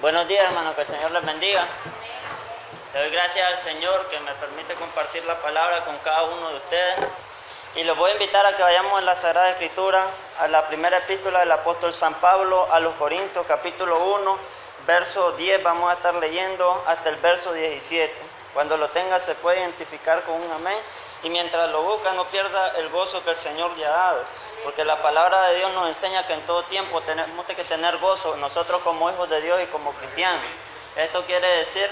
Buenos días, hermano, que el Señor les bendiga. Le doy gracias al Señor que me permite compartir la palabra con cada uno de ustedes. Y los voy a invitar a que vayamos en la Sagrada Escritura, a la primera epístola del apóstol San Pablo a los Corintios, capítulo 1, verso 10. Vamos a estar leyendo hasta el verso 17. Cuando lo tenga se puede identificar con un amén. Y mientras lo busca, no pierda el gozo que el Señor le ha dado. Porque la palabra de Dios nos enseña que en todo tiempo tenemos que tener gozo, nosotros como hijos de Dios y como cristianos. Esto quiere decir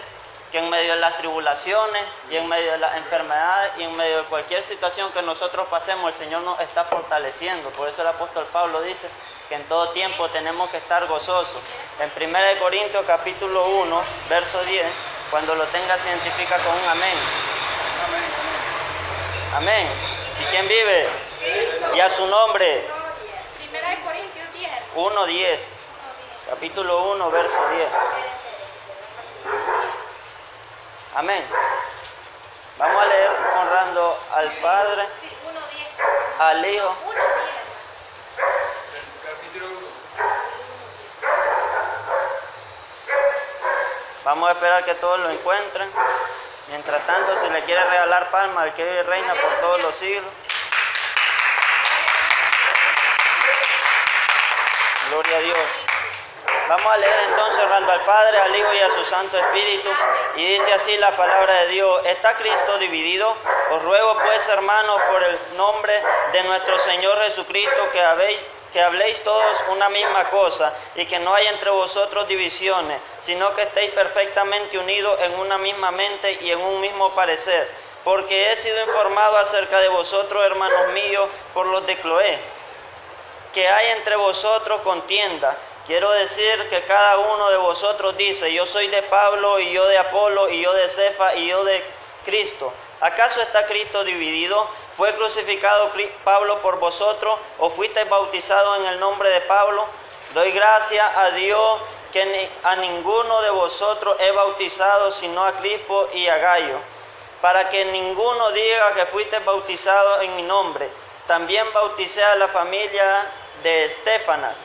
que en medio de las tribulaciones y en medio de las enfermedades y en medio de cualquier situación que nosotros pasemos, el Señor nos está fortaleciendo. Por eso el apóstol Pablo dice que en todo tiempo tenemos que estar gozosos. En 1 Corintios capítulo 1, verso 10, cuando lo tenga se identifica con un amén. Amén. ¿Y quién vive? Cristo. Y a su nombre. 1 Corintios 10. 1:10. Capítulo 1, verso 10. Amén. Vamos a leer honrando al Padre, Sí, 1:10. al Hijo. 1:10. Vamos a esperar que todos lo encuentren. Mientras tanto, si le quiere regalar palma al que vive y reina por todos los siglos. Gloria a Dios. Vamos a leer entonces honrando al Padre, al Hijo y a su Santo Espíritu. Y dice así la palabra de Dios: ¿está Cristo dividido? Os ruego pues, hermanos, por el nombre de nuestro Señor Jesucristo, que habléis todos una misma cosa y que no haya entre vosotros divisiones, sino que estéis perfectamente unidos en una misma mente y en un mismo parecer. Porque he sido informado acerca de vosotros, hermanos míos, por los de Cloé, que hay entre vosotros contienda. Quiero decir que cada uno de vosotros dice: yo soy de Pablo, y yo de Apolo, y yo de Cefa, y yo de Cristo. ¿Acaso está Cristo dividido? ¿Fue crucificado Pablo por vosotros, o fuisteis bautizados en el nombre de Pablo? Doy gracias a Dios que a ninguno de vosotros he bautizado, sino a Crispo y a Gayo, para que ninguno diga que fuisteis bautizados en mi nombre. También bauticé a la familia de Estéfanas.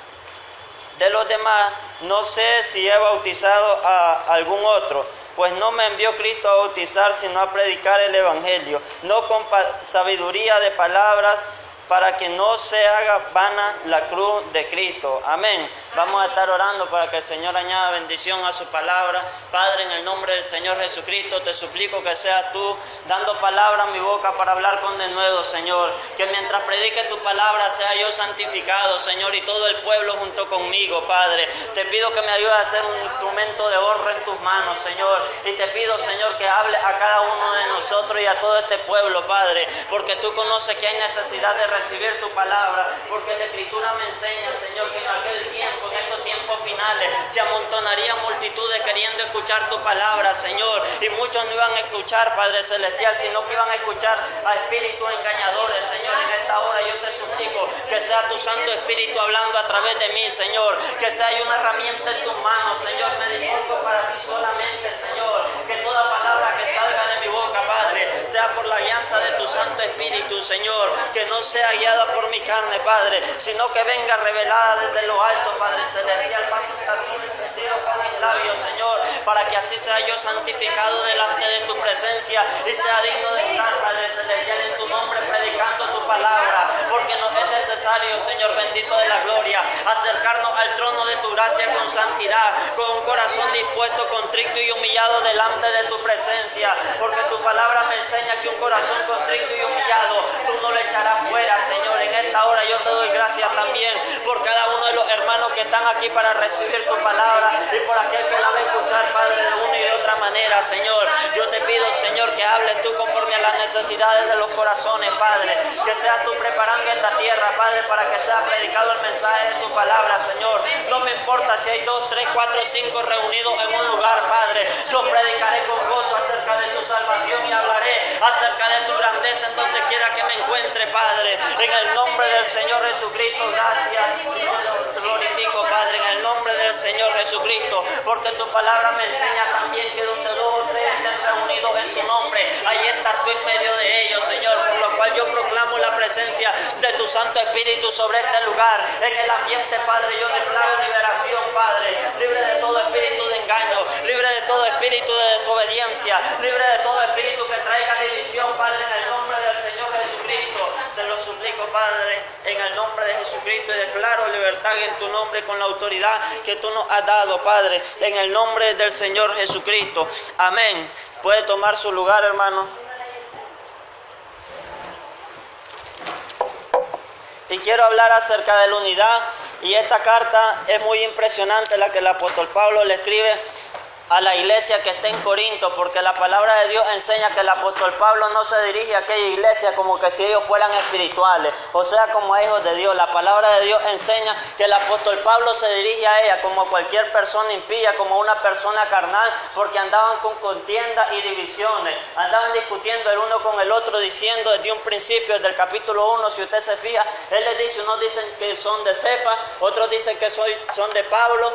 De los demás, no sé si he bautizado a algún otro, pues no me envió Cristo a bautizar, sino a predicar el Evangelio, no con sabiduría de palabras, para que no se haga vana la cruz de Cristo. Amén. Vamos a estar orando para que el Señor añada bendición a su palabra. Padre, en el nombre del Señor Jesucristo, te suplico que seas tú dando palabra a mi boca para hablar con denuedo, Señor. Que mientras predique tu palabra sea yo santificado, Señor, y todo el pueblo junto conmigo, Padre. Te pido que me ayudes a ser un instrumento de honra en tus manos, Señor. Y te pido, Señor, que hable a cada uno de nosotros y a todo este pueblo, Padre, porque tú conoces que hay necesidad de recibir tu palabra, porque la Escritura me enseña, Señor, que en aquel tiempo, en estos tiempos finales, se amontonarían multitudes queriendo escuchar tu palabra, Señor, y muchos no iban a escuchar, Padre Celestial, sino que iban a escuchar a espíritus engañadores. Señor, en esta hora yo te suplico que sea tu Santo Espíritu hablando a través de mí, Señor, que sea una herramienta en tus manos, Señor. Me dispongo para ti solamente, Señor, que toda palabra que salga de mi boca, Padre, sea por la guianza de tu Santo Espíritu, Señor, que no sea guiada por mi carne, Padre, sino que venga revelada desde lo alto, Padre Celestial. Pasa un sentido con mis labios, Señor, para que así sea yo santificado delante de tu presencia y sea digno de estar, Padre Celestial, en tu nombre predicando tu palabra, porque nos es necesario, Señor bendito de la gloria, acercarnos al trono de tu gracia con santidad, con un corazón dispuesto, contrito y humillado delante de tu presencia, porque tu palabra me enseña que un corazón contrito y humillado tú no le echarás fuera, Señor. En esta hora yo te doy gracias también por cada uno de los hermanos que están aquí para recibir tu palabra y por aquel que la va a escuchar, Padre, de una y de otra manera, Señor. Yo te pido, Señor, que hables tú conforme a las necesidades de los corazones, Padre, que seas tú preparando esta tierra, Padre, para que sea predicado el mensaje de tu palabra, Señor. No me importa si hay 2, 3, 4, 5 reunidos en un lugar, Padre, yo predicaré con gozo acerca de tu salvación y hablaré acerca de tu grandeza en donde quiera que me encuentre, Padre. En el nombre del Señor Jesucristo, gracias. Te glorifico, Padre, en el nombre del Señor Jesucristo, porque tu palabra me enseña también que donde 2 o 3 estén reunidos en tu nombre, ahí estás tú en medio de ellos, Señor, por lo cual yo proclamo la presencia de tu Santo Espíritu sobre este lugar. En el ambiente, Padre, yo declaro liberación, Padre, libre de todo espíritu de iglesia. Libre de todo espíritu que traiga división, Padre, en el nombre del Señor Jesucristo. Te lo suplico, Padre, en el nombre de Jesucristo, y declaro libertad en tu nombre con la autoridad que tú nos has dado, Padre, en el nombre del Señor Jesucristo. Amén. Puede tomar su lugar, hermano. Y quiero hablar acerca de la unidad, y esta carta es muy impresionante, la que el apóstol Pablo le escribe a la iglesia que está en Corinto, porque la palabra de Dios enseña que el apóstol Pablo no se dirige a aquella iglesia como que si ellos fueran espirituales, o sea, como a hijos de Dios. La palabra de Dios enseña que el apóstol Pablo se dirige a ella como a cualquier persona impía, como a una persona carnal, porque andaban con contiendas y divisiones, andaban discutiendo el uno con el otro, diciendo desde un principio, desde el capítulo 1, si usted se fija, él les dice, unos dicen que son de Cefas, otros dicen que son de Pablo,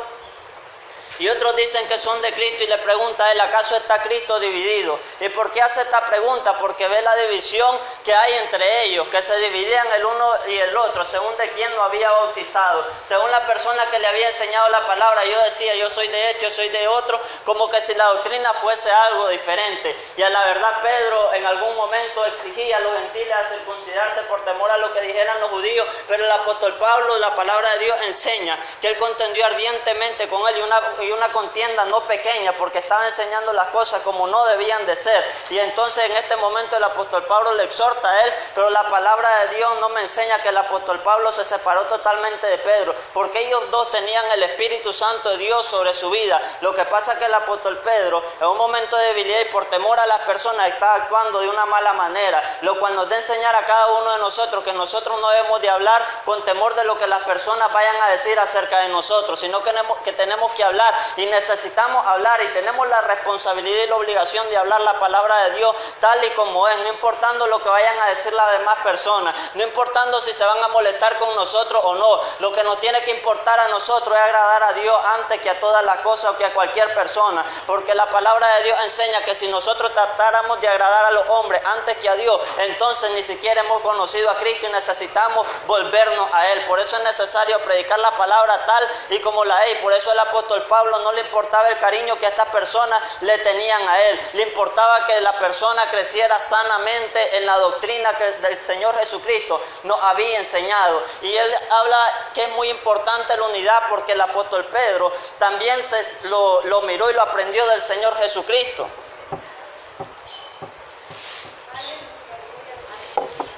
y otros dicen que son de Cristo, y le pregunta a él, ¿acaso está Cristo dividido? ¿Y por qué hace esta pregunta? Porque ve la división que hay entre ellos, que se dividían el uno y el otro, según de quién lo había bautizado, según la persona que le había enseñado la palabra. Yo decía, yo soy de este, yo soy de otro, como que si la doctrina fuese algo diferente. Y a la verdad Pedro en algún momento exigía a los gentiles a circuncidarse por temor a lo que dijeran los judíos, pero el apóstol Pablo, la palabra de Dios enseña que él contendió ardientemente con él, y una contienda no pequeña, porque estaba enseñando las cosas como no debían de ser. Y entonces en este momento el apóstol Pablo le exhorta a él, pero la palabra de Dios no me enseña que el apóstol Pablo se separó totalmente de Pedro, porque ellos dos tenían el Espíritu Santo de Dios sobre su vida. Lo que pasa es que el apóstol Pedro en un momento de debilidad y por temor a las personas estaba actuando de una mala manera, lo cual nos da a enseñar a cada uno de nosotros que nosotros no debemos de hablar con temor de lo que las personas vayan a decir acerca de nosotros, sino que tenemos que hablar, y necesitamos hablar, y tenemos la responsabilidad y la obligación de hablar la palabra de Dios tal y como es, no importando lo que vayan a decir las demás personas, no importando si se van a molestar con nosotros o no. Lo que nos tiene que importar a nosotros es agradar a Dios antes que a todas las cosas o que a cualquier persona, porque la palabra de Dios enseña que si nosotros tratáramos de agradar a los hombres antes que a Dios, entonces ni siquiera hemos conocido a Cristo y necesitamos volvernos a Él. Por eso es necesario predicar la palabra tal y como la es. Por eso el apóstol Pablo no le importaba el cariño que estas personas le tenían a él, le importaba que la persona creciera sanamente en la doctrina que del Señor Jesucristo nos había enseñado. Y él habla que es muy importante la unidad, porque el apóstol Pedro también lo miró y lo aprendió del Señor Jesucristo.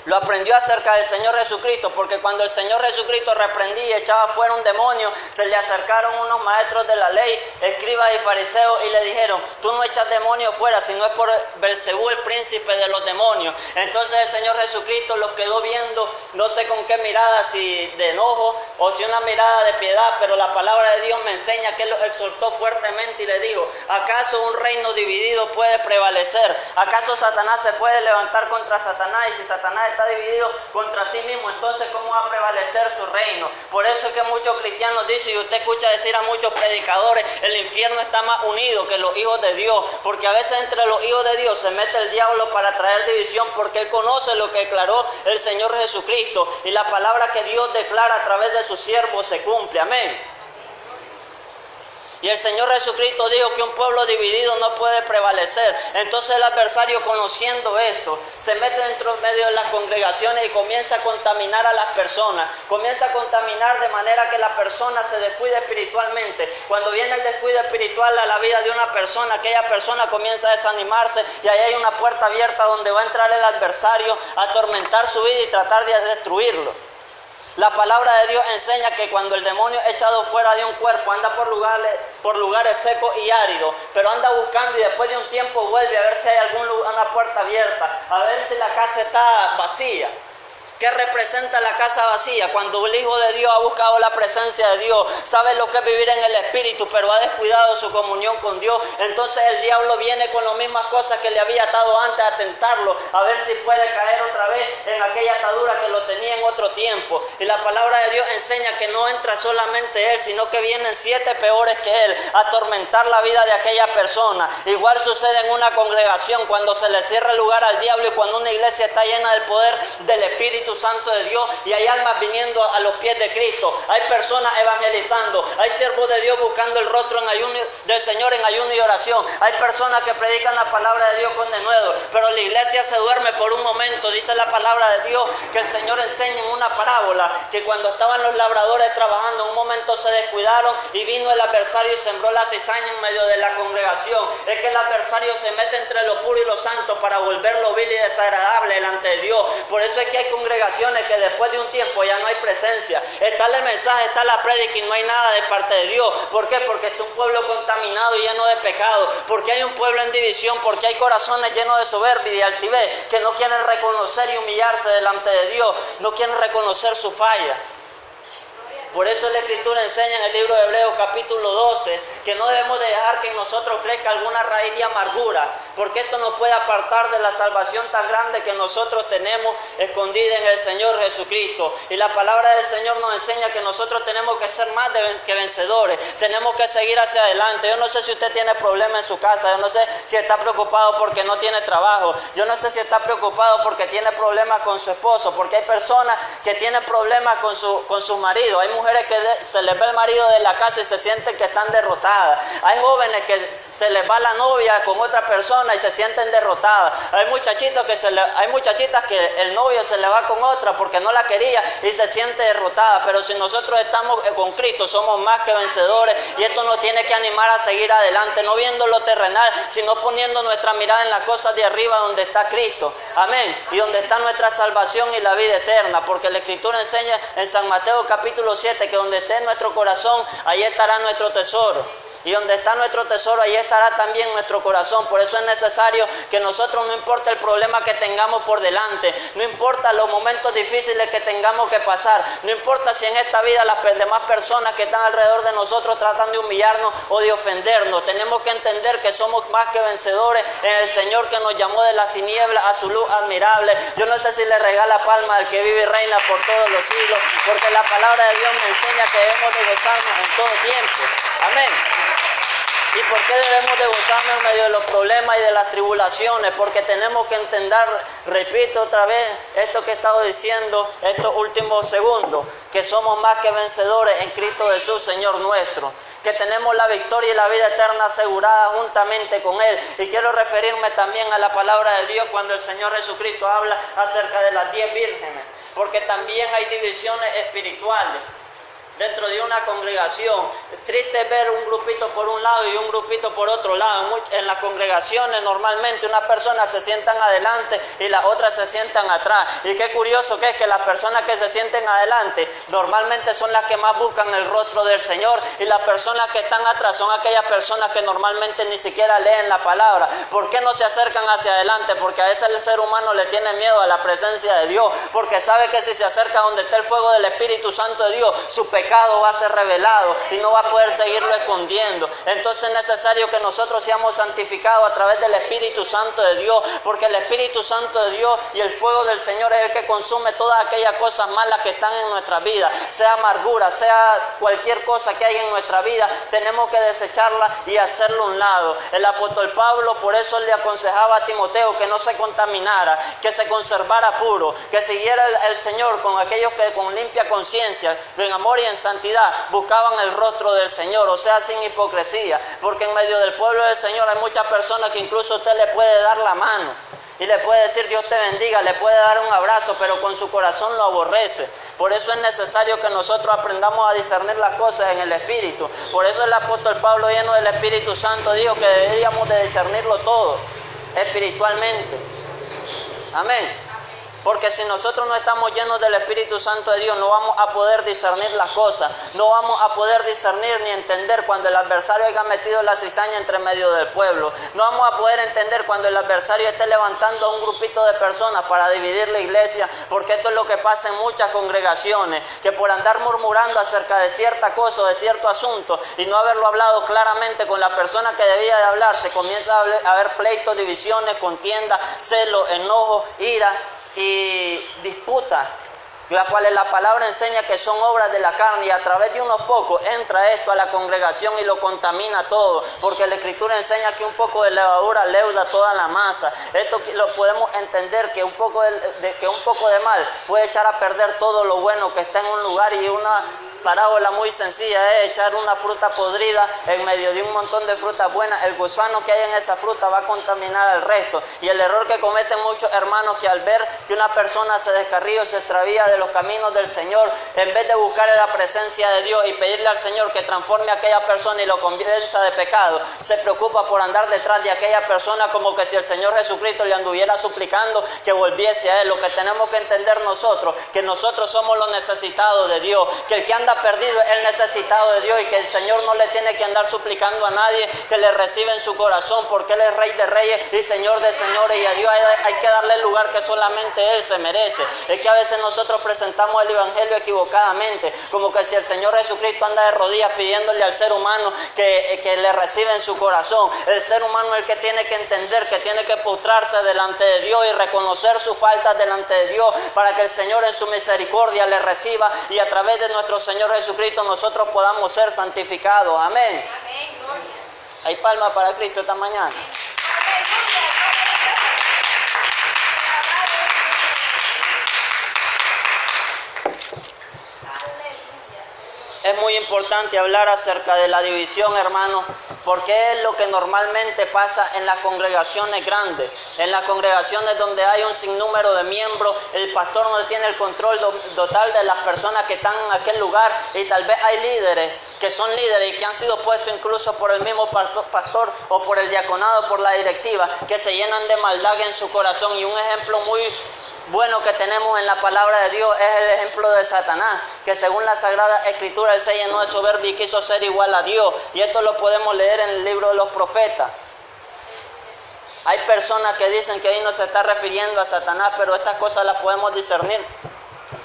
Lo aprendió acerca del Señor Jesucristo, porque cuando el Señor Jesucristo reprendía y echaba fuera un demonio, se le acercaron unos maestros de la ley, escribas y fariseos, y le dijeron, tú no echas demonios fuera, sino es por Belcebú, el príncipe de los demonios. Entonces el Señor Jesucristo los quedó viendo, no sé con qué mirada, si de enojo o si una mirada de piedad, pero la palabra de Dios me enseña que él los exhortó fuertemente y le dijo, ¿acaso un reino dividido puede prevalecer? ¿Acaso Satanás se puede levantar contra Satanás? Y si Satanás está dividido contra sí mismo, entonces ¿cómo va a prevalecer su reino? Por eso es que muchos cristianos dicen, y usted escucha decir a muchos predicadores, el infierno está más unido que los hijos de Dios, porque a veces entre los hijos de Dios se mete el diablo para traer división, porque él conoce lo que declaró el Señor Jesucristo, y la palabra que Dios declara a través de sus siervos se cumple. Amén. Y el Señor Jesucristo dijo que un pueblo dividido no puede prevalecer. Entonces el adversario, conociendo esto, se mete dentro medio de las congregaciones y comienza a contaminar a las personas. Comienza a contaminar de manera que la persona se descuide espiritualmente. Cuando viene el descuido espiritual a la vida de una persona, aquella persona comienza a desanimarse, y ahí hay una puerta abierta donde va a entrar el adversario a atormentar su vida y tratar de destruirlo. La palabra de Dios enseña que cuando el demonio es echado fuera de un cuerpo, anda por lugares secos y áridos, pero anda buscando, y después de un tiempo vuelve a ver si hay una puerta abierta, a ver si la casa está vacía. ¿Qué representa la casa vacía? Cuando el Hijo de Dios ha buscado la presencia de Dios, sabe lo que es vivir en el Espíritu, pero ha descuidado su comunión con Dios, entonces el diablo viene con las mismas cosas que le había atado antes a tentarlo, a ver si puede caer otra vez en aquella atadura que lo tenía en otro tiempo. Y la palabra de Dios enseña que no entra solamente él, sino que vienen 7 peores que él a atormentar la vida de aquella persona. Igual sucede en una congregación, cuando se le cierra el lugar al diablo y cuando una iglesia está llena del poder del Espíritu Espíritu Santo de Dios y hay almas viniendo a los pies de Cristo. Hay personas evangelizando, hay siervos de Dios buscando el rostro del Señor en ayuno y oración. Hay personas que predican la palabra de Dios con denuedo, pero la iglesia se duerme por un momento. Dice la palabra de Dios que el Señor enseña en una parábola que cuando estaban los labradores trabajando, en un momento se descuidaron y vino el adversario y sembró la cizaña en medio de la congregación. Es que el adversario se mete entre lo puro y lo santo para volverlo vil y desagradable delante de Dios. Por eso es que hay congregaciones que después de un tiempo ya no hay presencia. Está el mensaje, está la prédica y no hay nada de parte de Dios. ¿Por qué? Porque está un pueblo contaminado y lleno de pecado. Porque hay un pueblo en división. Porque hay corazones llenos de soberbia y de altivez que no quieren reconocer y humillarse delante de Dios. No quieren reconocer su falla. Por eso la Escritura enseña en el libro de Hebreos capítulo 12 que no debemos dejar que en nosotros crezca alguna raíz de amargura, porque esto nos puede apartar de la salvación tan grande que nosotros tenemos escondida en el Señor Jesucristo. Y la palabra del Señor nos enseña que nosotros tenemos que ser más que vencedores, tenemos que seguir hacia adelante. Yo no sé si usted tiene problemas en su casa, yo no sé si está preocupado porque no tiene trabajo, yo no sé si está preocupado porque tiene problemas con su esposo, porque hay personas que tienen problemas con su marido. Hay mujeres que se les va el marido de la casa y se sienten que están derrotadas. Hay jóvenes que se les va la novia con otra persona y se sienten derrotadas. Hay muchachitas que el novio se le va con otra porque no la quería y se siente derrotada. Pero si nosotros estamos con Cristo, somos más que vencedores, y esto nos tiene que animar a seguir adelante, no viendo lo terrenal, sino poniendo nuestra mirada en las cosas de arriba donde está Cristo. Amén. Y donde está nuestra salvación y la vida eterna, porque la Escritura enseña en San Mateo capítulo 7 que donde esté nuestro corazón, ahí estará nuestro tesoro. Y donde está nuestro tesoro, ahí estará también nuestro corazón. Por eso es necesario que nosotros, no importa el problema que tengamos por delante, no importa los momentos difíciles que tengamos que pasar, no importa si en esta vida las demás personas que están alrededor de nosotros tratan de humillarnos o de ofendernos, tenemos que entender que somos más que vencedores en el Señor que nos llamó de las tinieblas a su luz admirable. Yo no sé si le regala palma al que vive y reina por todos los siglos, porque la palabra de Dios me enseña que debemos de gozarnos en todo tiempo. Amén. ¿Y por qué debemos de gozarnos en medio de los problemas y de las tribulaciones? Porque tenemos que entender, repito otra vez, esto que he estado diciendo estos últimos segundos, que somos más que vencedores en Cristo Jesús, Señor nuestro, que tenemos la victoria y la vida eterna asegurada juntamente con Él. Y quiero referirme también a la palabra de Dios cuando el Señor Jesucristo habla acerca de las 10 vírgenes, porque también hay divisiones espirituales dentro de una congregación. Triste ver un grupito por un lado y un grupito por otro lado. En las congregaciones normalmente unas personas se sientan adelante y las otras se sientan atrás. Y qué curioso que es que las personas que se sienten adelante normalmente son las que más buscan el rostro del Señor, y las personas que están atrás son aquellas personas que normalmente ni siquiera leen la palabra. ¿Por qué no se acercan hacia adelante? Porque a veces el ser humano le tiene miedo a la presencia de Dios, porque sabe que si se acerca donde está el fuego del Espíritu Santo de Dios, su pecado va a ser revelado y no va a poder seguirlo escondiendo. Entonces es necesario que nosotros seamos santificados a través del Espíritu Santo de Dios, porque el Espíritu Santo de Dios y el fuego del Señor es el que consume todas aquellas cosas malas que están en nuestra vida, sea amargura, sea cualquier cosa que hay en nuestra vida. Tenemos que desecharla y hacerlo a un lado. El apóstol Pablo por eso le aconsejaba a Timoteo que no se contaminara, que se conservara puro, que siguiera el Señor con aquellos que con limpia conciencia, en amor y en santidad, buscaban el rostro del Señor, o sea, sin hipocresía, porque en medio del pueblo del Señor hay muchas personas que incluso usted le puede dar la mano y le puede decir Dios te bendiga, le puede dar un abrazo, pero con su corazón lo aborrece. Por eso es necesario que nosotros aprendamos a discernir las cosas en el Espíritu. Por eso el apóstol Pablo, lleno del Espíritu Santo, dijo que deberíamos de discernirlo todo espiritualmente. Amén. Porque si nosotros no estamos llenos del Espíritu Santo de Dios, no vamos a poder discernir las cosas. No vamos a poder discernir ni entender cuando el adversario haya metido la cizaña entre medio del pueblo. No vamos a poder entender cuando el adversario esté levantando a un grupito de personas para dividir la iglesia. Porque esto es lo que pasa en muchas congregaciones, que por andar murmurando acerca de cierta cosa o de cierto asunto y no haberlo hablado claramente con la persona que debía de hablar, se comienza a haber pleitos, divisiones, contiendas, celos, enojo, ira y disputa. las cuales la palabra enseña que son obras de la carne, y a través de unos pocos entra esto a la congregación y lo contamina todo, porque la Escritura enseña que un poco de levadura leuda toda la masa. Esto lo podemos entender, que un poco de mal puede echar a perder todo lo bueno que está en un lugar, y una parábola muy sencilla es echar una fruta podrida en medio de un montón de frutas buenas. El gusano que hay en esa fruta va a contaminar al resto, y el error que cometen muchos hermanos, que al ver que una persona se descarría o se extravía de los caminos del Señor, en vez de buscar la presencia de Dios y pedirle al Señor que transforme a aquella persona y lo convenza de pecado, se preocupa por andar detrás de aquella persona como que si el Señor Jesucristo le anduviera suplicando que volviese a Él. Lo que tenemos que entender nosotros, que nosotros somos los necesitados de Dios, que el que anda perdido es el necesitado de Dios, y que el Señor no le tiene que andar suplicando a nadie que le reciba en su corazón, porque Él es Rey de Reyes y Señor de Señores, y a Dios hay que darle el lugar que solamente Él se merece. Es que a veces nosotros presentamos el Evangelio equivocadamente, como que si el Señor Jesucristo anda de rodillas pidiéndole al ser humano que le reciba en su corazón. El ser humano es el que tiene que entender que tiene que postrarse delante de Dios y reconocer sus faltas delante de Dios, para que el Señor en su misericordia le reciba, y a través de nuestro Señor Jesucristo nosotros podamos ser santificados. Amén. Hay palmas para Cristo esta mañana. Es muy importante hablar acerca de la división, hermanos, porque es lo que normalmente pasa en las congregaciones grandes, en las congregaciones donde hay un sinnúmero de miembros. El pastor no tiene el control total de las personas que están en aquel lugar, y tal vez hay líderes que son líderes y que han sido puestos incluso por el mismo pastor o por el diaconado, por la directiva, que se llenan de maldad en su corazón. Y un ejemplo muy bueno que tenemos en la palabra de Dios es el ejemplo de Satanás, que según la Sagrada Escritura él se llenó de soberbia y quiso ser igual a Dios, y esto lo podemos leer en el libro de los profetas. Hay personas que dicen que ahí no se está refiriendo a Satanás, pero estas cosas las podemos discernir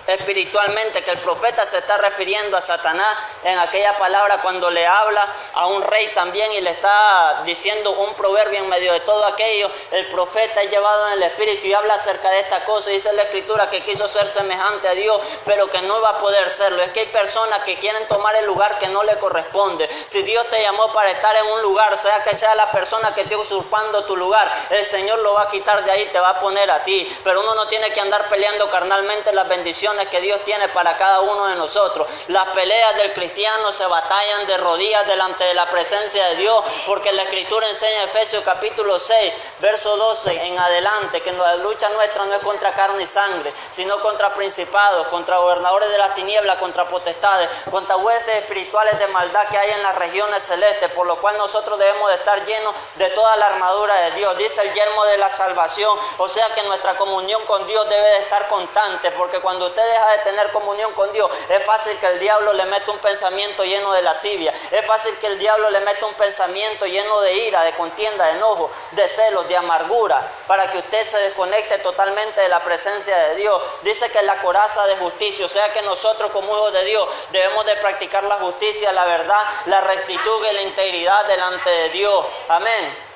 espiritualmente, que el profeta se está refiriendo a Satanás en aquella palabra cuando le habla a un rey también y le está diciendo un proverbio en medio de todo aquello. El profeta es llevado en el espíritu y habla acerca de esta cosa, y dice la Escritura que quiso ser semejante a Dios, pero que no va a poder serlo. Es que hay personas que quieren tomar el lugar que no le corresponde. Si Dios te llamó para estar en un lugar, sea que sea la persona que esté usurpando tu lugar, el Señor lo va a quitar de ahí, te va a poner a ti. Pero uno no tiene que andar peleando carnalmente las bendiciones que Dios tiene para cada uno de nosotros. Las peleas del cristiano se batallan de rodillas delante de la presencia de Dios, porque la Escritura enseña en Efesios capítulo 6, verso 12 en adelante, que la lucha nuestra no es contra carne y sangre, sino contra principados, contra gobernadores de las tinieblas, contra potestades, contra huestes espirituales de maldad que hay en las regiones celestes, por lo cual nosotros debemos de estar llenos de toda la armadura de Dios. Dice el yelmo de la salvación, o sea que nuestra comunión con Dios debe de estar constante, porque cuando usted deja de tener comunión con Dios, es fácil que el diablo le meta un pensamiento lleno de lascivia, es fácil que el diablo le meta un pensamiento lleno de ira, de contienda, de enojo, de celos, de amargura, para que usted se desconecte totalmente de la presencia de Dios. Dice que la coraza de justicia, o sea que nosotros como hijos de Dios debemos de practicar la justicia, la verdad, la rectitud y la integridad delante de Dios. Amén.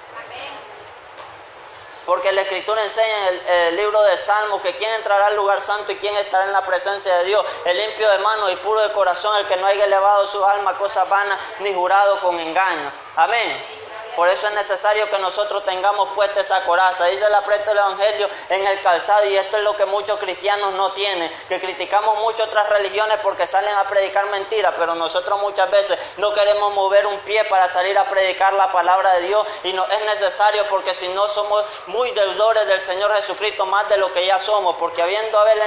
Porque la Escritura enseña en el libro de Salmos que quién entrará al lugar santo y quién estará en la presencia de Dios. El limpio de manos y puro de corazón, el que no haya elevado su alma a cosas vanas ni jurado con engaño. Amén. Por eso es necesario que nosotros tengamos puesta esa coraza. Dice el apóstol del Evangelio en el calzado, y esto es lo que muchos cristianos no tienen, que criticamos mucho otras religiones porque salen a predicar mentiras, pero nosotros muchas veces no queremos mover un pie para salir a predicar la palabra de Dios, y no es necesario, porque si no somos muy deudores del Señor Jesucristo, más de lo que ya somos, porque habiendo Él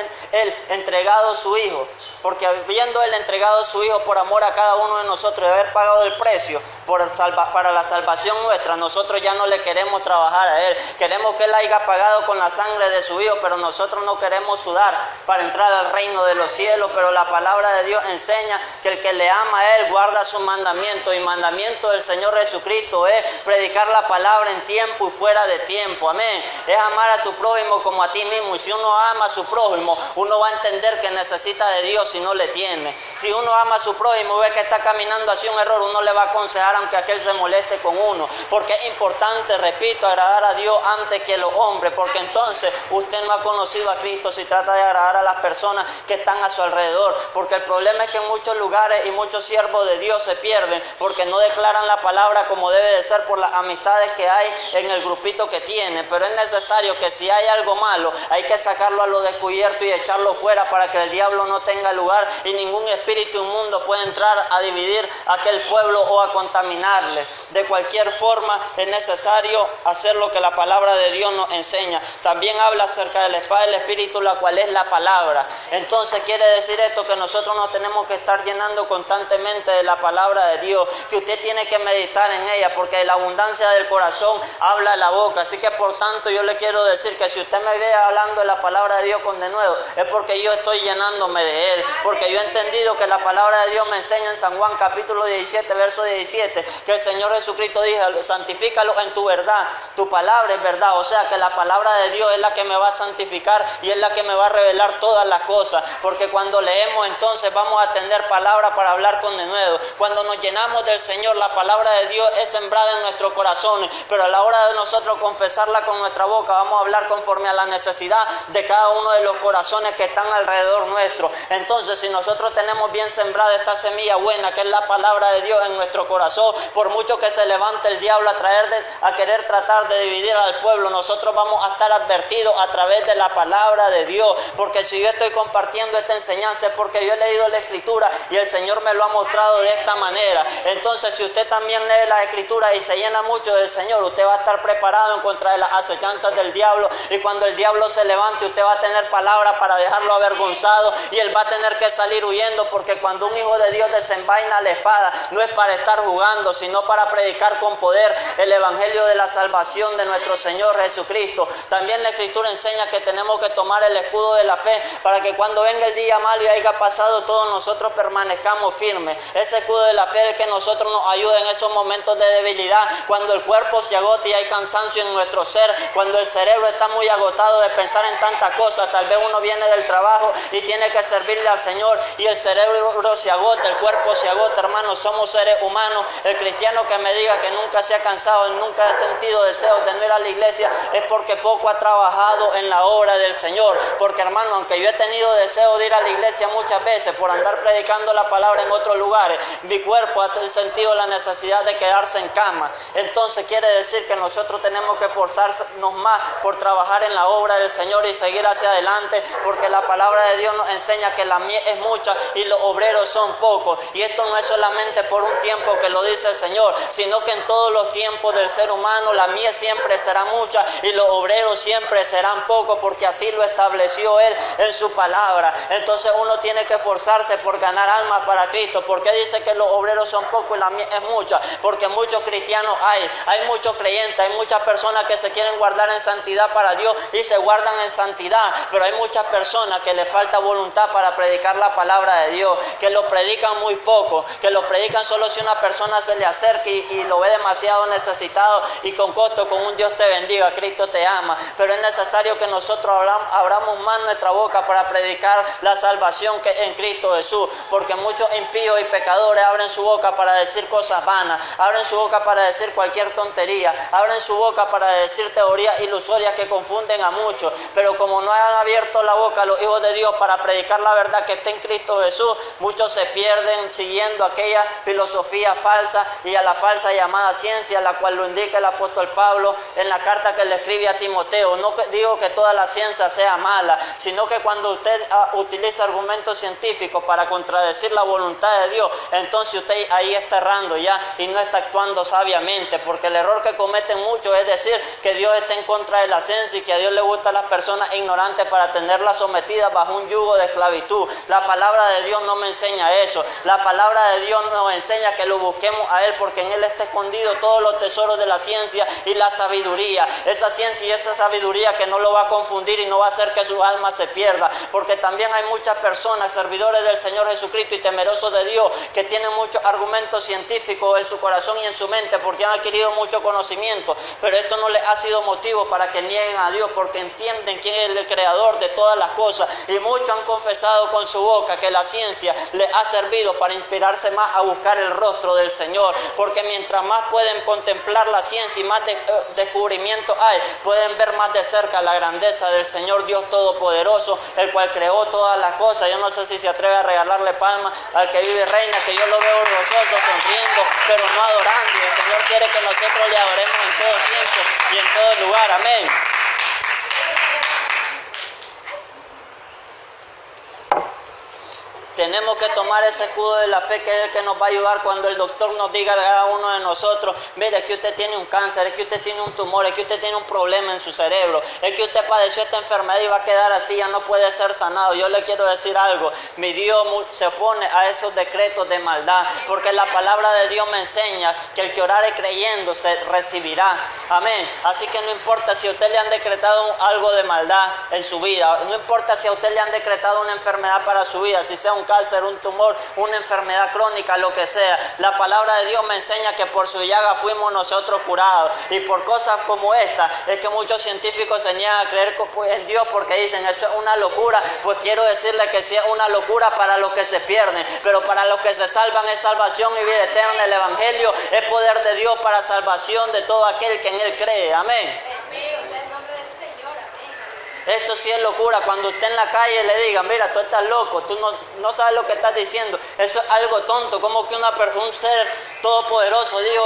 entregado su Hijo, por amor a cada uno de nosotros y haber pagado el precio para la salvación nuestra, nosotros ya no le queremos trabajar a Él. Queremos que Él haya pagado con la sangre de su Hijo, pero nosotros no queremos sudar para entrar al reino de los cielos. Pero la palabra de Dios enseña que el que le ama a Él guarda sus mandamientos, y mandamiento del Señor Jesucristo es predicar la palabra en tiempo y fuera de tiempo. Amén. Es amar a tu prójimo como a ti mismo, y si uno ama a su prójimo, uno va a entender que necesita de Dios si no le tiene. Si uno ama a su prójimo y ve que está caminando hacia un error, uno le va a aconsejar aunque aquel se moleste con uno. uno, porque es importante, repito, agradar a Dios antes que los hombres, porque entonces usted no ha conocido a Cristo si trata de agradar a las personas que están a su alrededor, porque el problema es que en muchos lugares y muchos siervos de Dios se pierden porque no declaran la palabra como debe de ser por las amistades que hay en el grupito que tienen. Pero es necesario que si hay algo malo, hay que sacarlo a lo descubierto y echarlo fuera para que el diablo no tenga lugar y ningún espíritu inmundo pueda entrar a dividir a aquel pueblo o a contaminarle. De cualquier forma es necesario hacer lo que la palabra de Dios nos enseña. También habla acerca de la espada del Espíritu, la cual es la palabra. Entonces quiere decir esto, que nosotros nos tenemos que estar llenando constantemente de la palabra de Dios, que usted tiene que meditar en ella, porque de la abundancia del corazón habla la boca. Así que por tanto yo le quiero decir que si usted me ve hablando de la palabra de Dios con denuedo, es porque yo estoy llenándome de él, porque yo he entendido que la palabra de Dios me enseña en San Juan capítulo 17, verso 17, que el Señor Jesucristo dijo: santifícalo en tu verdad, tu palabra es verdad. O sea que la palabra de Dios es la que me va a santificar y es la que me va a revelar todas las cosas, porque cuando leemos entonces vamos a tener palabra para hablar con denuedo. Cuando nos llenamos del Señor, la palabra de Dios es sembrada en nuestro corazón, pero a la hora de nosotros confesarla con nuestra boca, vamos a hablar conforme a la necesidad de cada uno de los corazones que están alrededor nuestro. Entonces, si nosotros tenemos bien sembrada esta semilla buena, que es la palabra de Dios en nuestro corazón, por mucho que se levante el diablo a querer tratar de dividir al pueblo, nosotros vamos a estar advertidos a través de la palabra de Dios, porque si yo estoy compartiendo esta enseñanza es porque yo he leído la Escritura y el Señor me lo ha mostrado de esta manera. Entonces, si usted también lee la Escritura y se llena mucho del Señor, usted va a estar preparado en contra de las acechanzas del diablo, y cuando el diablo se levante, usted va a tener palabra para dejarlo avergonzado y él va a tener que salir huyendo, porque cuando un hijo de Dios desenvaina la espada, no es para estar jugando, sino para predicar con poder el evangelio de la salvación de nuestro Señor Jesucristo. También la Escritura enseña que tenemos que tomar el escudo de la fe para que cuando venga el día malo y haya pasado todo, nosotros permanezcamos firmes. Ese escudo de la fe es que nosotros nos ayude en esos momentos de debilidad, cuando el cuerpo se agota y hay cansancio en nuestro ser, cuando el cerebro está muy agotado de pensar en tantas cosas. Tal vez uno viene del trabajo y tiene que servirle al Señor y el cerebro se agota, el cuerpo se agota. Hermanos, somos seres humanos. El cristiano que me diga que nunca se ha cansado, nunca ha sentido deseos de no ir a la iglesia, es porque poco ha trabajado en la obra del Señor. Porque, hermano, aunque yo he tenido deseo de ir a la iglesia muchas veces por andar predicando la palabra en otros lugares, mi cuerpo ha sentido la necesidad de quedarse en cama. Entonces quiere decir que nosotros tenemos que esforzarnos más por trabajar en la obra del Señor y seguir hacia adelante, porque la palabra de Dios nos enseña que la mies es mucha y los obreros son pocos. Y esto no es solamente por un tiempo que lo dice el Señor, sino que en todos los tiempos del ser humano la mies siempre será mucha y los obreros siempre serán pocos, porque así lo estableció Él en su palabra. Entonces uno tiene que esforzarse por ganar almas para Cristo. ¿Por qué dice que los obreros son pocos y la mies es mucha? Porque muchos cristianos hay muchos creyentes, hay muchas personas que se quieren guardar en santidad para Dios y se guardan en santidad, pero hay muchas personas que les falta voluntad para predicar la palabra de Dios, que lo predican muy poco, que lo predican solo si una persona se le acerca y lo ve demasiado necesitado y con costo, con un Dios te bendiga, Cristo te ama. Pero es necesario que nosotros abramos más nuestra boca para predicar la salvación que es en Cristo Jesús, porque muchos impíos y pecadores abren su boca para decir cosas vanas, abren su boca para decir cualquier tontería, abren su boca para decir teorías ilusorias que confunden a muchos. Pero como no han abierto la boca a los hijos de Dios para predicar la verdad que está en Cristo Jesús, muchos se pierden siguiendo aquella filosofía falsa y a la falsa llamada ciencia, la cual lo indica el apóstol Pablo en la carta que le escribe a Timoteo. No digo que toda la ciencia sea mala, sino que cuando usted utiliza argumentos científicos para contradecir la voluntad de Dios, entonces usted ahí está errando ya y no está actuando sabiamente, porque el error que cometen muchos es decir que Dios está en contra de la ciencia y que a Dios le gustan las personas ignorantes para tenerlas sometidas bajo un yugo de esclavitud. La palabra de Dios no me enseña eso. La palabra de Dios nos enseña que lo busquemos a Él, porque en Él está escondido todos los tesoros de la ciencia y la sabiduría. Esa ciencia y esa sabiduría que no lo va a confundir y no va a hacer que su alma se pierda, porque también hay muchas personas, servidores del Señor Jesucristo y temerosos de Dios, que tienen muchos argumentos científicos en su corazón y en su mente, porque han adquirido mucho conocimiento, pero esto no les ha sido motivo para que nieguen a Dios, porque entienden quién es el creador de todas las cosas, y muchos han confesado con su boca que la ciencia les ha servido para inspirarse más a buscar el rostro del Señor, porque mientras más pueden contemplar la ciencia y más descubrimiento hay, pueden ver más de cerca la grandeza del Señor Dios Todopoderoso, el cual creó todas las cosas. Yo no sé si se atreve a regalarle palmas al que vive y reina, que yo lo veo gozoso, sonriendo, pero no adorando. Y el Señor quiere que nosotros le adoremos en todo tiempo y en todo lugar. Amén. Tenemos que tomar ese escudo de la fe, que es el que nos va a ayudar cuando el doctor nos diga a cada uno de nosotros: mire, es que usted tiene un cáncer, es que usted tiene un tumor, es que usted tiene un problema en su cerebro, es que usted padeció esta enfermedad y va a quedar así, ya no puede ser sanado. Yo le quiero decir algo: mi Dios se opone a esos decretos de maldad, porque la palabra de Dios me enseña que el que orare creyendo se recibirá. Amén. Así que no importa si a usted le han decretado algo de maldad en su vida, no importa si a usted le han decretado una enfermedad para su vida, si sea un cáncer, un tumor, una enfermedad crónica, lo que sea. La palabra de Dios me enseña que por su llaga fuimos nosotros curados. Y por cosas como esta es que muchos científicos se niegan a creer en Dios, porque dicen: eso es una locura. Pues quiero decirle que sí es una locura para los que se pierden, pero para los que se salvan es salvación y vida eterna. El Evangelio es poder de Dios para salvación de todo aquel que en Él cree. Amén. Esto sí es locura. Cuando usted en la calle le diga: mira, tú estás loco, tú no sabes lo que estás diciendo, eso es algo tonto. Como que un ser todopoderoso dijo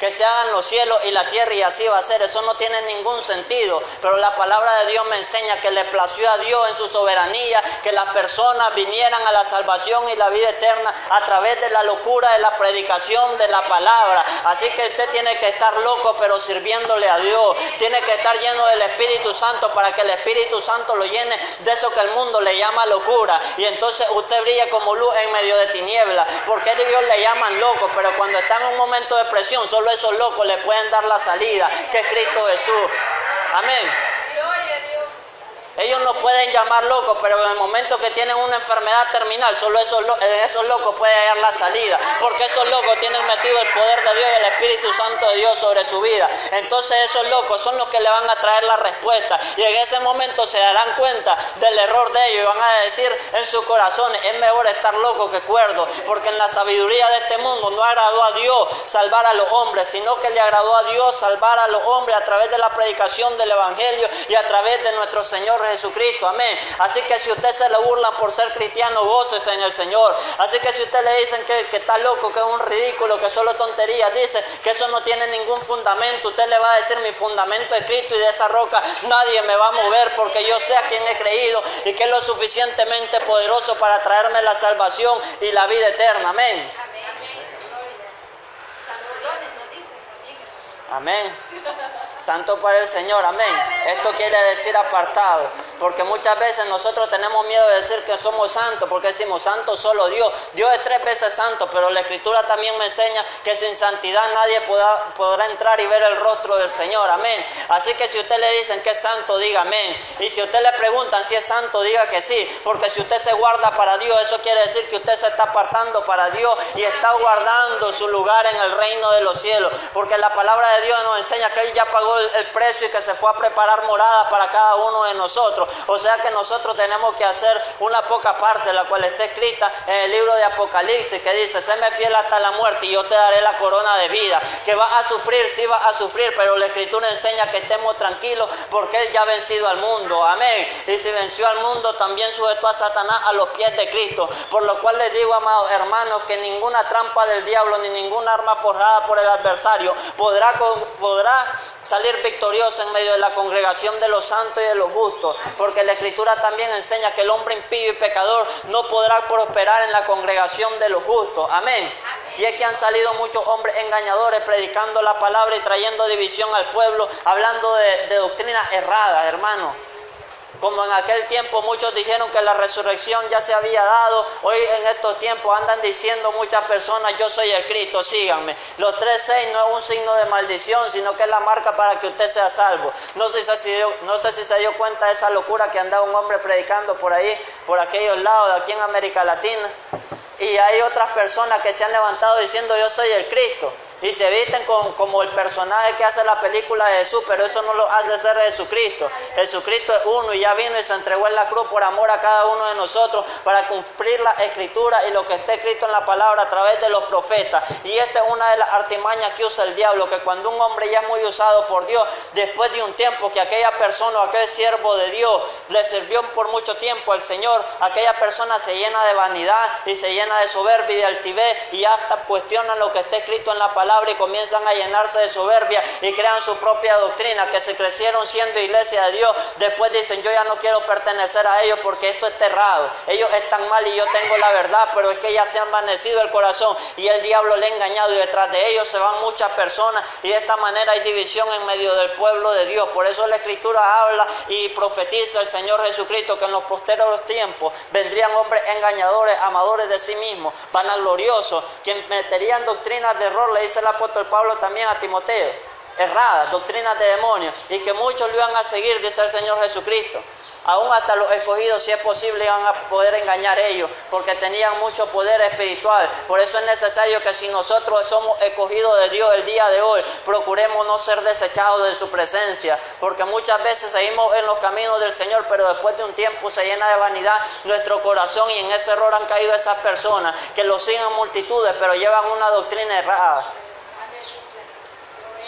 que se hagan los cielos y la tierra y así va a ser. Eso no tiene ningún sentido. Pero la palabra de Dios me enseña que le plació a Dios en su soberanía que las personas vinieran a la salvación y la vida eterna a través de la locura de la predicación de la palabra. Así que usted tiene que estar loco, pero sirviéndole a Dios. Tiene que estar lleno del Espíritu Santo, para que el Espíritu Santo lo llene de eso que el mundo le llama locura. Y entonces usted brilla como luz en medio de tinieblas. Porque Dios le llaman loco, pero cuando está en un momento de presión, solo esos locos le pueden dar la salida, que es Cristo Jesús. Amén. Ellos no pueden llamar locos, pero en el momento que tienen una enfermedad terminal, solo esos locos pueden hallar la salida, porque esos locos tienen metido el poder de Dios y el Espíritu Santo de Dios sobre su vida. Entonces esos locos son los que le van a traer la respuesta, y en ese momento se darán cuenta del error de ellos y van a decir en sus corazones: es mejor estar loco que cuerdo, porque en la sabiduría de este mundo no agradó a Dios salvar a los hombres, sino que le agradó a Dios salvar a los hombres a través de la predicación del Evangelio y a través de nuestro Señor Jesucristo. Amén. Así que si usted se le burla por ser cristiano, gócese en el Señor. Así que si usted le dicen que está loco, que es un ridículo, que solo tonterías, dice que eso no tiene ningún fundamento, usted le va a decir: mi fundamento es Cristo, y de esa roca nadie me va a mover, porque yo sé a quién he creído y que es lo suficientemente poderoso para traerme la salvación y la vida eterna. Amén. Amén. Santo para el Señor, amén. Esto quiere decir apartado, porque muchas veces nosotros tenemos miedo de decir que somos santos, porque decimos: santo solo Dios. Dios es 3 veces santo, pero la Escritura también me enseña que sin santidad nadie podrá entrar y ver el rostro del Señor, amén. Así que si usted le dicen que es santo, diga amén. Y si usted le preguntan si es santo, diga que sí, porque si usted se guarda para Dios, eso quiere decir que usted se está apartando para Dios y está guardando su lugar en el reino de los cielos, porque la palabra de Dios nos enseña que Él ya pagó el precio y que se fue a preparar morada para cada uno de nosotros. O sea que nosotros tenemos que hacer una poca parte, la cual está escrita en el libro de Apocalipsis, que dice: séme fiel hasta la muerte y yo te daré la corona de vida. Que vas a sufrir, sí vas a sufrir, pero la Escritura enseña que estemos tranquilos, porque Él ya ha vencido al mundo, amén. Y si venció al mundo, también sujetó a Satanás a los pies de Cristo. Por lo cual les digo, amados hermanos, que ninguna trampa del diablo ni ninguna arma forjada por el adversario podrá salir victoriosa en medio de la congregación de los santos y de los justos, porque la Escritura también enseña que el hombre impío y pecador no podrá prosperar en la congregación de los justos, amén. Y es que han salido muchos hombres engañadores predicando la palabra y trayendo división al pueblo, hablando de doctrinas erradas, hermano. Como en aquel tiempo muchos dijeron que la resurrección ya se había dado, hoy en estos tiempos andan diciendo muchas personas: yo soy el Cristo, síganme. Los 3:6 no es un signo de maldición, sino que es la marca para que usted sea salvo. No sé si se dio cuenta de esa locura que andaba un hombre predicando por ahí, por aquellos lados de aquí en América Latina. Y hay otras personas que se han levantado diciendo: yo soy el Cristo. y se visten como el personaje que hace la película de Jesús, pero eso no lo hace ser Jesucristo. Jesucristo es uno y ya vino y se entregó en la cruz por amor a cada uno de nosotros para cumplir la escritura y lo que está escrito en la palabra a través de los profetas. Y esta es una de las artimañas que usa el diablo, que cuando un hombre ya es muy usado por Dios, después de un tiempo que aquella persona o aquel siervo de Dios le sirvió por mucho tiempo al Señor, aquella persona se llena de vanidad y se llena de soberbia y de altivez y hasta cuestionan lo que está escrito en la palabra y comienzan a llenarse de soberbia y crean su propia doctrina, que se crecieron siendo iglesia de Dios, después dicen yo ya no quiero pertenecer a ellos porque esto es errado, ellos están mal y yo tengo la verdad, pero es que ya se ha envanecido el corazón y el diablo le ha engañado y detrás de ellos se van muchas personas y de esta manera hay división en medio del pueblo de Dios. Por eso la escritura habla y profetiza el Señor Jesucristo que en los posteriores tiempos vendrían hombres engañadores, amadores de sí mismos, vanagloriosos, quien meterían doctrinas de error, le dice el apóstol Pablo también a Timoteo, erradas, doctrinas de demonios, y que muchos lo iban a seguir, dice el Señor Jesucristo. Aún hasta los escogidos, si es posible, iban a poder engañar ellos, porque tenían mucho poder espiritual. Por eso es necesario que si nosotros somos escogidos de Dios el día de hoy, procuremos no ser desechados de su presencia, porque muchas veces seguimos en los caminos del Señor, pero después de un tiempo se llena de vanidad nuestro corazón y en ese error han caído esas personas que lo siguen multitudes, pero llevan una doctrina errada,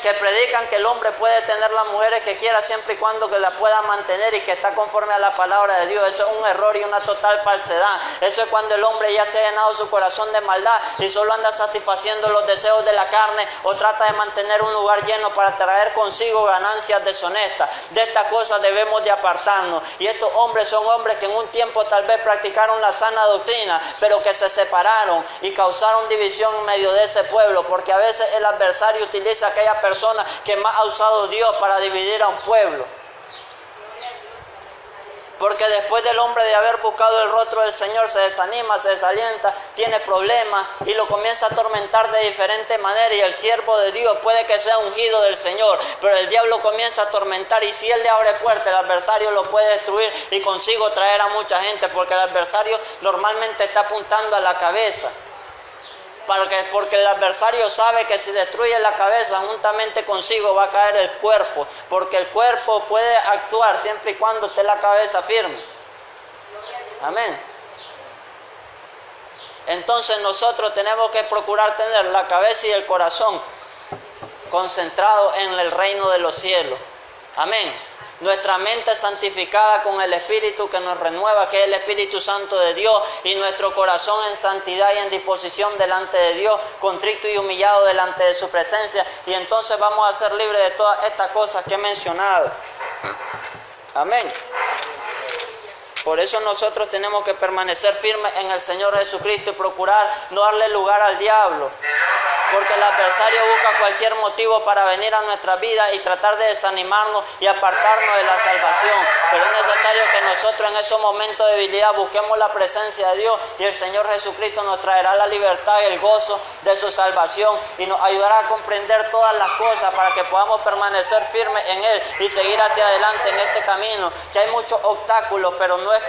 que predican que el hombre puede tener las mujeres que quiera siempre y cuando que la pueda mantener y que está conforme a la palabra de Dios. Eso es un error y una total falsedad. Eso es cuando el hombre ya se ha llenado su corazón de maldad y solo anda satisfaciendo los deseos de la carne o trata de mantener un lugar lleno para traer consigo ganancias deshonestas. De estas cosas debemos de apartarnos. Y estos hombres son hombres que en un tiempo tal vez practicaron la sana doctrina, pero que se separaron y causaron división en medio de ese pueblo, porque a veces el adversario utiliza a aquella persona que más ha usado Dios para dividir a un pueblo. Porque después del hombre de haber buscado el rostro del Señor se desanima, se desalienta, tiene problemas y lo comienza a atormentar de diferentes maneras. Y el siervo de Dios puede que sea ungido del Señor, pero el diablo comienza a atormentar y si él le abre puerta, el adversario lo puede destruir y consigo traer a mucha gente, porque el adversario normalmente está apuntando a la cabeza. Porque el adversario sabe que si destruye la cabeza, juntamente consigo va a caer el cuerpo, porque el cuerpo puede actuar siempre y cuando esté la cabeza firme. Amén. Entonces nosotros tenemos que procurar tener la cabeza y el corazón concentrados en el reino de los cielos. Amén. Nuestra mente santificada con el Espíritu que nos renueva, que es el Espíritu Santo de Dios, y nuestro corazón en santidad y en disposición delante de Dios, contrito y humillado delante de su presencia, y entonces vamos a ser libres de todas estas cosas que he mencionado. Amén. Por eso nosotros tenemos que permanecer firmes en el Señor Jesucristo y procurar no darle lugar al diablo. Porque el adversario busca cualquier motivo para venir a nuestra vida y tratar de desanimarnos y apartarnos de la salvación. Pero es necesario que nosotros en esos momentos de debilidad busquemos la presencia de Dios y el Señor Jesucristo nos traerá la libertad y el gozo de su salvación y nos ayudará a comprender todas las cosas para que podamos permanecer firmes en Él y seguir hacia adelante en este camino. Que hay muchos obstáculos, pero no es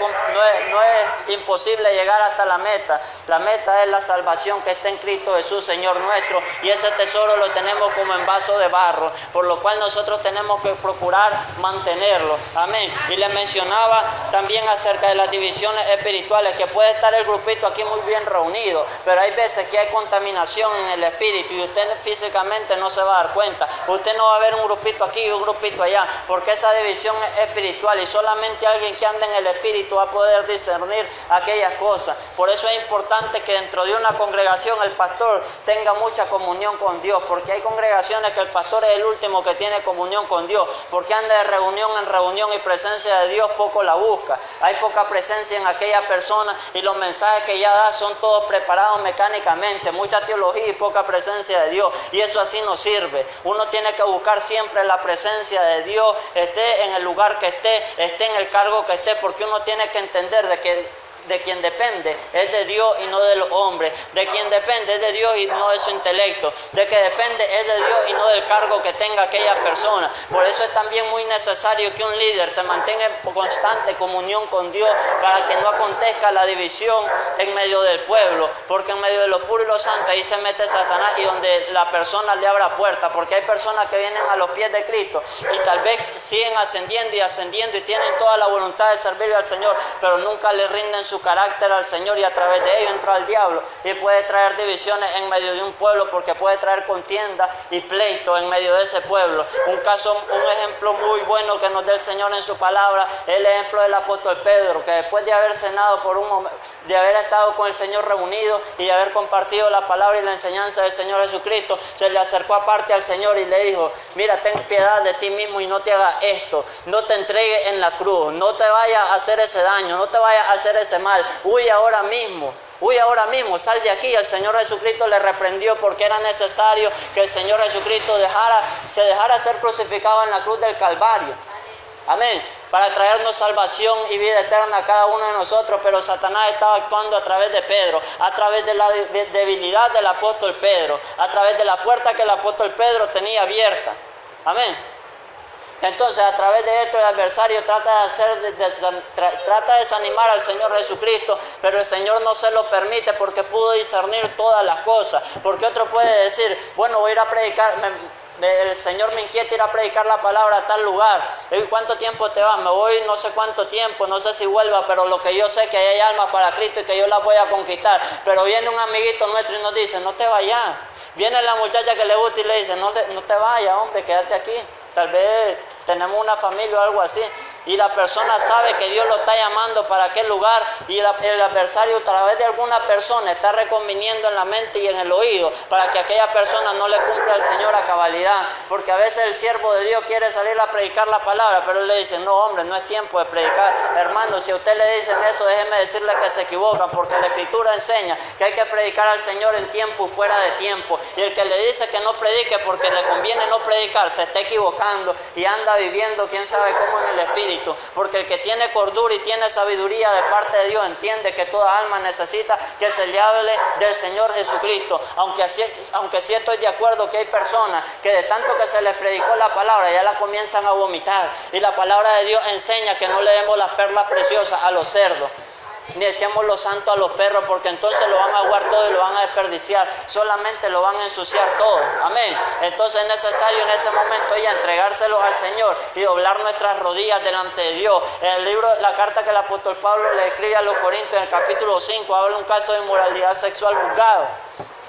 imposible llegar hasta la meta. La meta es la salvación que está en Cristo Jesús, Señor nuestro. Y ese tesoro lo tenemos como en vaso de barro, por lo cual nosotros tenemos que procurar mantenerlo. Amén. Y les mencionaba también acerca de las divisiones espirituales, que puede estar el grupito aquí muy bien reunido, pero hay veces que hay contaminación en el espíritu y usted físicamente no se va a dar cuenta. Usted no va a ver un grupito aquí y un grupito allá, porque esa división es espiritual y solamente alguien que anda en el espíritu va a poder discernir aquellas cosas. Por eso es importante que dentro de una congregación el pastor tenga mucha comunión con Dios, porque hay congregaciones que el pastor es el último que tiene comunión con Dios, porque anda de reunión en reunión y presencia de Dios poco la busca. Hay poca presencia en aquella persona y los mensajes que ella da son todos preparados mecánicamente, mucha teología y poca presencia de Dios, y eso así no sirve. Uno tiene que buscar siempre la presencia de Dios, esté en el lugar que esté en el cargo que esté, porque uno tiene que entender de que de quien depende es de Dios y no de los hombres. De quien depende es de Dios y no de su intelecto. De que depende es de Dios y no del cargo que tenga aquella persona. Por eso es también muy necesario que un líder se mantenga en constante comunión con Dios para que no acontezca la división en medio del pueblo. Porque en medio de lo puro y lo santo ahí se mete Satanás y donde la persona le abra puerta. Porque hay personas que vienen a los pies de Cristo y tal vez siguen ascendiendo y tienen toda la voluntad de servirle al Señor, pero nunca le rinden su carácter al Señor y a través de ello entra el diablo y puede traer divisiones en medio de un pueblo porque puede traer contienda y pleito en medio de ese pueblo. Un ejemplo muy bueno que nos da el Señor en su palabra es el ejemplo del apóstol Pedro, que después de haber cenado por un momento, de haber estado con el Señor reunido y de haber compartido la palabra y la enseñanza del Señor Jesucristo, se le acercó aparte al Señor y le dijo: mira, ten piedad de ti mismo y no te hagas esto, no te entregues en la cruz, no te vayas a hacer ese daño, no te vayas a hacer ese mal, huye ahora mismo, sal de aquí. El Señor Jesucristo le reprendió porque era necesario que el Señor Jesucristo se dejara ser crucificado en la cruz del Calvario. Amén. Para traernos salvación y vida eterna a cada uno de nosotros, pero Satanás estaba actuando a través de Pedro, a través de la debilidad del apóstol Pedro, a través de la puerta que el apóstol Pedro tenía abierta. Amén. Entonces, a través de esto el adversario trata de desanimar al Señor Jesucristo, pero el Señor no se lo permite porque pudo discernir todas las cosas. Porque otro puede decir: bueno, voy a ir a predicar, el Señor me inquieta ir a predicar la palabra a tal lugar. ¿Y cuánto tiempo te vas? Me voy no sé cuánto tiempo, no sé si vuelva, pero lo que yo sé es que hay almas para Cristo y que yo las voy a conquistar. Pero viene un amiguito nuestro y nos dice: no te vayas. Viene la muchacha que le gusta y le dice: no te vayas, hombre, quédate aquí. Tal vez tenemos una familia o algo así, y la persona sabe que Dios lo está llamando para aquel lugar, y el adversario a través de alguna persona está reconviniendo en la mente y en el oído para que aquella persona no le cumpla al Señor a cabalidad. Porque a veces el siervo de Dios quiere salir a predicar la palabra, pero él le dice: no, hombre, no es tiempo de predicar. Hermano, si a usted le dicen eso, déjeme decirle que se equivocan, porque la Escritura enseña que hay que predicar al Señor en tiempo y fuera de tiempo. Y el que le dice que no predique porque le conviene no predicar, se está equivocando y anda viviendo quién sabe cómo en el espíritu. Porque el que tiene cordura y tiene sabiduría de parte de Dios entiende que toda alma necesita que se le hable del Señor Jesucristo. Aunque sí estoy de acuerdo que hay personas que de tanto que se les predicó la palabra ya la comienzan a vomitar, y la palabra de Dios enseña que no le demos las perlas preciosas a los cerdos, ni echemos lo santo a los perros, porque entonces lo van a aguar todo y lo van a desperdiciar, solamente lo van a ensuciar todo. Amén. Entonces es necesario en ese momento ya entregárselos al Señor y doblar nuestras rodillas delante de Dios. En el libro, la carta que el apóstol Pablo le escribe a los Corintios, en el capítulo 5, habla un caso de inmoralidad sexual juzgado.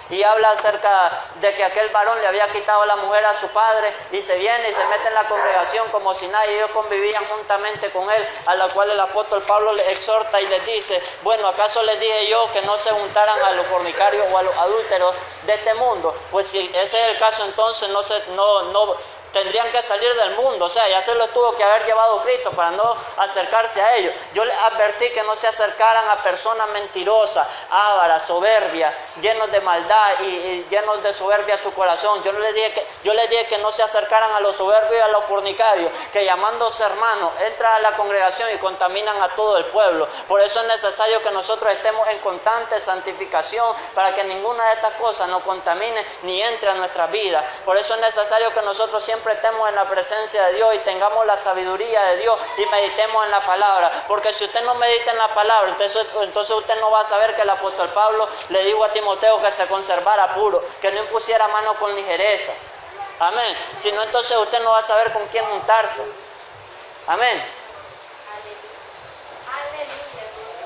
Y habla acerca de que aquel varón le había quitado la mujer a su padre, y se viene y se mete en la congregación como si nada, y ellos convivían juntamente con él, a la cual el apóstol Pablo les exhorta y les dice: bueno, ¿acaso les dije yo que no se juntaran a los fornicarios o a los adúlteros de este mundo? Pues si ese es el caso, entonces no tendrían que salir del mundo. O sea, ya se los tuvo que haber llevado Cristo para no acercarse a ellos. Yo les advertí que no se acercaran a personas mentirosas, ávaras, soberbias, llenos de maldad y llenos de soberbia su corazón. Yo les dije que no se acercaran a los soberbios y a los fornicarios, que llamándose hermanos entran a la congregación y contaminan a todo el pueblo. Por eso es necesario que nosotros estemos en constante santificación, para que ninguna de estas cosas nos contamine ni entre a nuestras vidas. Por eso es necesario que nosotros siempre estemos en la presencia de Dios y tengamos la sabiduría de Dios y meditemos en la palabra. Porque si usted no medita en la palabra, entonces usted no va a saber que el apóstol Pablo le dijo a Timoteo que se conservara puro, que no impusiera mano con ligereza. Amén. Si no, entonces usted no va a saber con quién juntarse. Amén.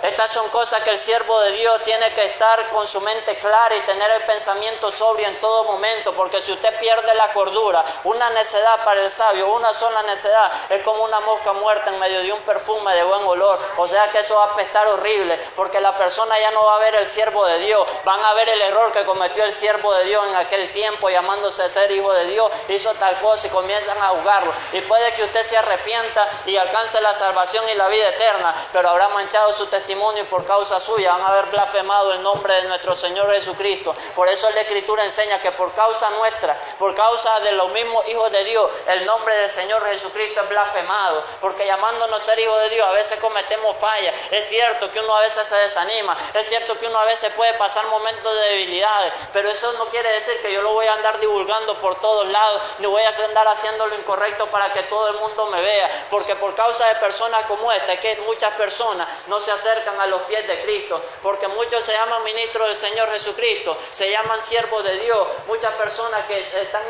Estas son cosas que el siervo de Dios tiene que estar con su mente clara y tener el pensamiento sobrio en todo momento, porque si usted pierde la cordura, una necedad para el sabio, una sola necedad es como una mosca muerta en medio de un perfume de buen olor. O sea que eso va a apestar horrible, porque la persona ya no va a ver el siervo de Dios, van a ver el error que cometió el siervo de Dios en aquel tiempo, llamándose ser hijo de Dios, hizo tal cosa, y comienzan a juzgarlo. Y puede que usted se arrepienta y alcance la salvación y la vida eterna, pero habrá manchado su testimonio testimonio y por causa suya van a haber blasfemado el nombre de nuestro Señor Jesucristo. Por eso la Escritura enseña que por causa nuestra, por causa de los mismos hijos de Dios, el nombre del Señor Jesucristo es blasfemado. Porque llamándonos ser hijos de Dios a veces cometemos fallas. Es cierto que uno a veces se desanima, es cierto que uno a veces puede pasar momentos de debilidades, pero eso no quiere decir que yo lo voy a andar divulgando por todos lados, ni voy a andar haciendo lo incorrecto para que todo el mundo me vea, porque por causa de personas como esta, es que muchas personas no se acercan a los pies de Cristo, porque muchos se llaman ministros del Señor Jesucristo, se llaman siervos de Dios, muchas personas que están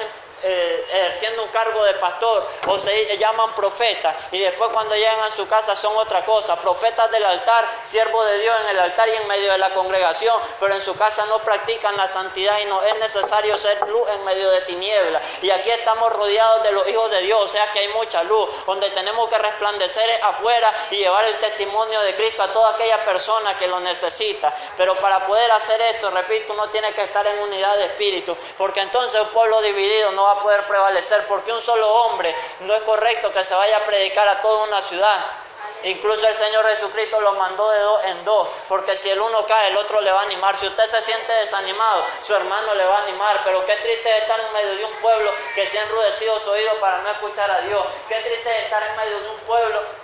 ejerciendo un cargo de pastor o se llaman profetas y después cuando llegan a su casa son otra cosa, profetas del altar, siervos de Dios en el altar y en medio de la congregación, pero en su casa no practican la santidad y no es necesario ser luz en medio de tinieblas. Y aquí estamos rodeados de los hijos de Dios, o sea que hay mucha luz, donde tenemos que resplandecer afuera y llevar el testimonio de Cristo a toda aquella persona que lo necesita. Pero para poder hacer esto, repito, uno tiene que estar en unidad de espíritu, porque entonces un pueblo dividido no va a poder prevalecer, porque un solo hombre no es correcto que se vaya a predicar a toda una ciudad. Incluso el Señor Jesucristo lo mandó de dos en dos, porque si el uno cae, el otro le va a animar. Si usted se siente desanimado, su hermano le va a animar. Pero qué triste es estar en medio de un pueblo que se ha enrudecido su oído para no escuchar a Dios. Qué triste es estar en medio de un pueblo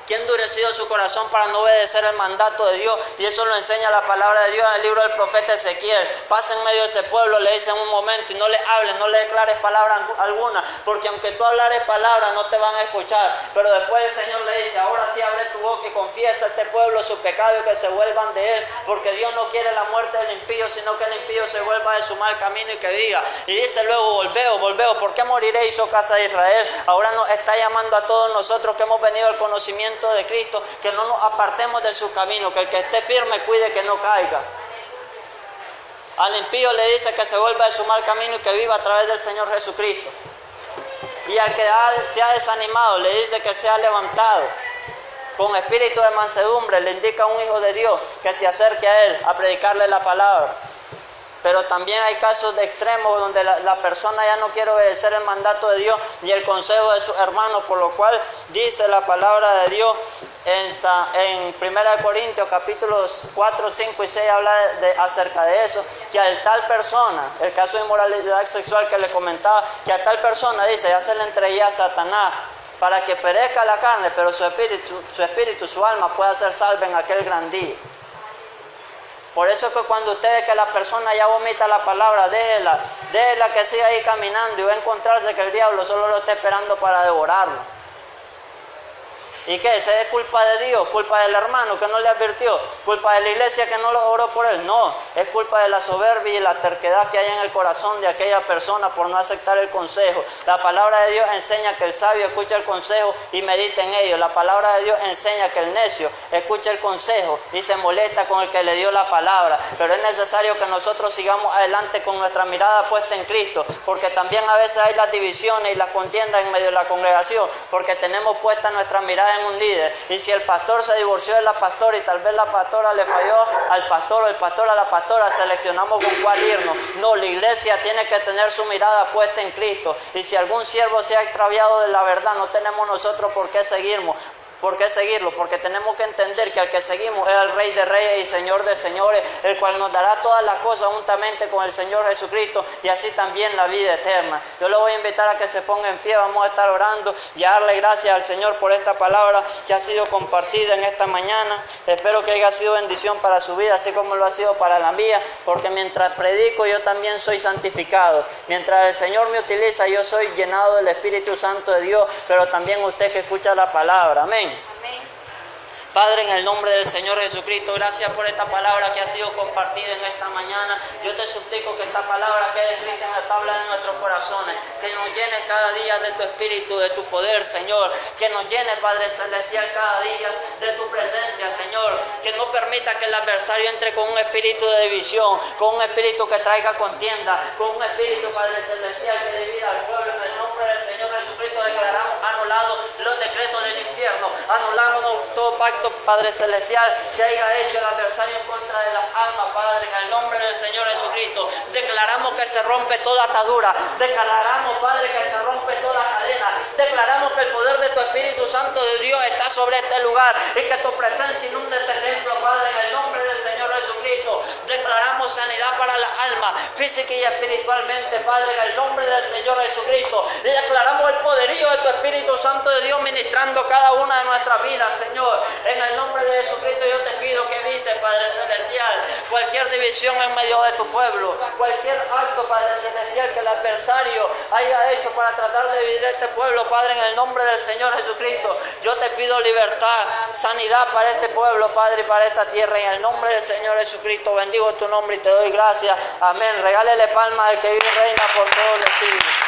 que ha endurecido su corazón para no obedecer el mandato de Dios, y eso lo enseña la palabra de Dios en el libro del profeta Ezequiel. Pasa en medio de ese pueblo, le dice en un momento, y no le hables, no le declares palabra alguna, porque aunque tú hablares palabra no te van a escuchar. Pero después el Señor le dice, ahora sí abre tu boca y confiesa a este pueblo su pecado y que se vuelvan de él, porque Dios no quiere la muerte del impío, sino que el impío se vuelva de su mal camino y que diga. Y dice luego, volveos, ¿por qué moriréis, oh casa de Israel? Ahora nos está llamando a todos nosotros que hemos venido al conocimiento de Cristo, que no nos apartemos de su camino, que el que esté firme cuide que no caiga. Al impío le dice que se vuelva de su mal camino y que viva a través del Señor Jesucristo. Y al que se ha desanimado le dice que sea levantado con espíritu de mansedumbre. Le indica a un hijo de Dios que se acerque a él a predicarle la palabra. Pero también hay casos de extremos donde la persona ya no quiere obedecer el mandato de Dios y el consejo de sus hermanos, por lo cual dice la palabra de Dios en 1 Corintios capítulos 4, 5 y 6 habla acerca de eso, que a tal persona, el caso de inmoralidad sexual que le comentaba, que a tal persona dice, ya se le entregué a Satanás para que perezca la carne, pero su espíritu, su alma pueda ser salva en aquel gran día. Por eso es que cuando usted ve que la persona ya vomita la palabra, déjela que siga ahí caminando y va a encontrarse que el diablo solo lo está esperando para devorarlo. ¿Y qué? ¿Esa es culpa de Dios? ¿Culpa del hermano que no le advirtió? ¿Culpa de la iglesia que no lo oró por él? No, es culpa de la soberbia y la terquedad que hay en el corazón de aquella persona por no aceptar el consejo. La palabra de Dios enseña que el sabio escucha el consejo y medita en ello. La palabra de Dios enseña que el necio escucha el consejo y se molesta con el que le dio la palabra. Pero es necesario que nosotros sigamos adelante con nuestra mirada puesta en Cristo, porque también a veces hay las divisiones y las contiendas en medio de la congregación, porque tenemos puesta nuestra mirada en un líder. Y si el pastor se divorció de la pastora y tal vez la pastora le falló al pastor o el pastor a la pastora, seleccionamos con cuál irnos. No, la iglesia tiene que tener su mirada puesta en Cristo. Y si algún siervo se ha extraviado de la verdad, no tenemos nosotros por qué seguirlo, porque tenemos que entender que al que seguimos es el Rey de Reyes y Señor de Señores, el cual nos dará todas las cosas juntamente con el Señor Jesucristo y así también la vida eterna. Yo le voy a invitar a que se ponga en pie, vamos a estar orando y a darle gracias al Señor por esta palabra que ha sido compartida en esta mañana. Espero que haya sido bendición para su vida, así como lo ha sido para la mía, porque mientras predico yo también soy santificado. Mientras el Señor me utiliza, yo soy llenado del Espíritu Santo de Dios, pero también usted que escucha la palabra. Amén. Padre, en el nombre del Señor Jesucristo, gracias por esta palabra que ha sido compartida en esta mañana. Yo te suplico que esta palabra quede escrita en la tabla de nuestros corazones, que nos llenes cada día de tu espíritu, de tu poder, Señor, que nos llenes, Padre Celestial, cada día de tu presencia, Señor, que no permita que el adversario entre con un espíritu de división, con un espíritu que traiga contienda, con un espíritu, Padre Celestial, que divida al pueblo. En el nombre del Señor Jesucristo declaramos anulados los decretos del infierno, anulamos todo pacto, Padre Celestial, que haya hecho el adversario en contra de las almas, Padre, en el nombre del Señor Jesucristo. Declaramos que se rompe toda atadura, declaramos, Padre, que se rompe toda cadena, declaramos que el poder de tu Espíritu Santo Santo de Dios está sobre este lugar y que tu presencia inunde este templo, Padre, en el nombre del Señor Jesucristo. Declaramos sanidad para las almas, física y espiritualmente, Padre, en el nombre del Señor Jesucristo. Y declaramos el poderío de tu Espíritu Santo de Dios ministrando cada una de nuestras vidas, Señor. En el nombre de Jesucristo yo te pido que evites, Padre Celestial, cualquier división en medio de tu pueblo, cualquier acto, Padre Celestial, que el adversario haya hecho para tratar de dividir este pueblo, Padre, en el nombre del Señor Jesucristo. Yo te pido libertad, sanidad para este pueblo, Padre, y para esta tierra. En el nombre del Señor Jesucristo bendigo tu nombre y te doy gracias. Amén. Regálele palmas al que vive y reina por todos los siglos.